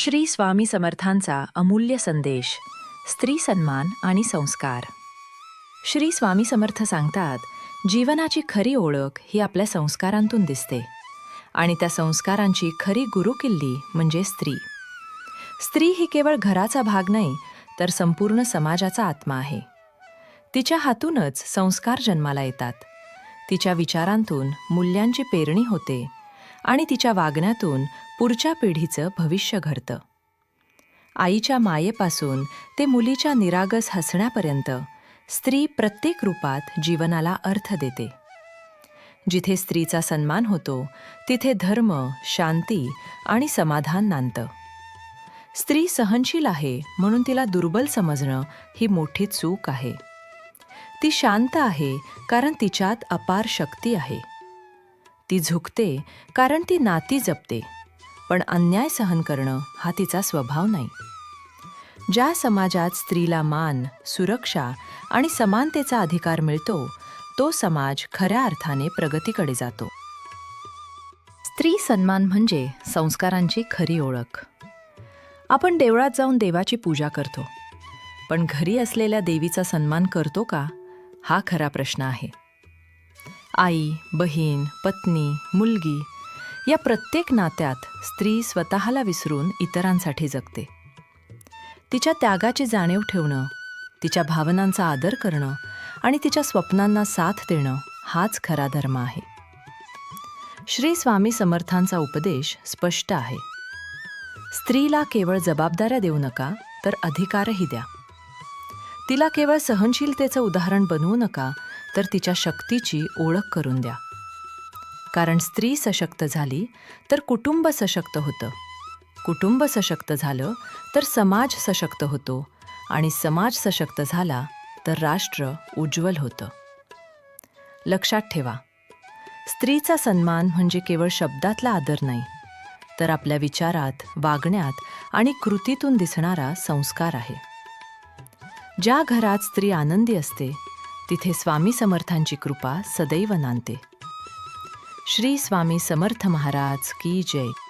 श्री स्वामी समर्थांचा अमूल्य संदेश, स्त्री सन्मान आणि संस्कार. श्री स्वामी समर्थ सांगतात, जीवनाची खरी ओळख ही आपल्या संस्कारांतून दिसते आणि त्या संस्कारांची खरी गुरुकिल्ली म्हणजे स्त्री. स्त्री ही केवळ घराचा भाग नाही, तर संपूर्ण समाजाचा आत्मा आहे. तिच्या हातूनच संस्कार जन्माला येतात. तिच्या विचारांतून मूल्यांची पेरणी होते आणि तिच्या वागण्यातून पुढच्या पिढीचं भविष्य घडतं. आईच्या मायेपासून ते मुलीच्या निरागस हसण्यापर्यंत स्त्री प्रत्येक रूपात जीवनाला अर्थ देते. जिथे स्त्रीचा सन्मान होतो, तिथे धर्म, शांती आणि समाधान नांदतं. स्त्री सहनशील आहे म्हणून तिला दुर्बल समजणं ही मोठी चूक आहे. ती शांत आहे कारण तिच्यात अपार शक्ती आहे. ती झुकते कारण ती नाती जपते, पण अन्याय सहन करणं हा तिचा स्वभाव नाही. ज्या समाजात स्त्रीला मान, सुरक्षा आणि समानतेचा अधिकार मिळतो, तो समाज खऱ्या अर्थाने प्रगतीकडे जातो. स्त्री सन्मान म्हणजे संस्कारांची खरी ओळख. आपण देवळात जाऊन देवाची पूजा करतो, पण घरी असलेल्या देवीचा सन्मान करतो का, हा खरा प्रश्न आहे. आई, बहीण, पत्नी, मुलगी या प्रत्येक नात्यात स्त्री स्वतःला विसरून इतरांसाठी जगते. तिच्या त्यागाची जाणीव ठेवणं, तिच्या भावनांचा आदर करणं आणि तिच्या स्वप्नांना साथ देणं हाच खरा धर्म आहे. श्री स्वामी समर्थांचा उपदेश स्पष्ट आहे. स्त्रीला केवळ जबाबदाऱ्या देऊ नका, तर अधिकारही द्या. तिला केवळ सहनशीलतेचं उदाहरण बनवू नका, तर तिच्या शक्तीची ओळख करून द्या. कारण स्त्री सशक्त झाली तर कुटुंब सशक्त होतं. कुटुंब सशक्त झालं तर समाज सशक्त होतो आणि समाज सशक्त झाला तर राष्ट्र उज्ज्वल होतं. लक्षात ठेवा, स्त्रीचा सन्मान म्हणजे केवळ शब्दातला आदर नाही, तर आपल्या विचारात, वागण्यात आणि कृतीतून दिसणारा संस्कार आहे. ज्या घरात स्त्री आनंदी असते, तिथे स्वामी समर्थांची कृपा सदैव नांदते. श्री स्वामी समर्थ महाराज की जय.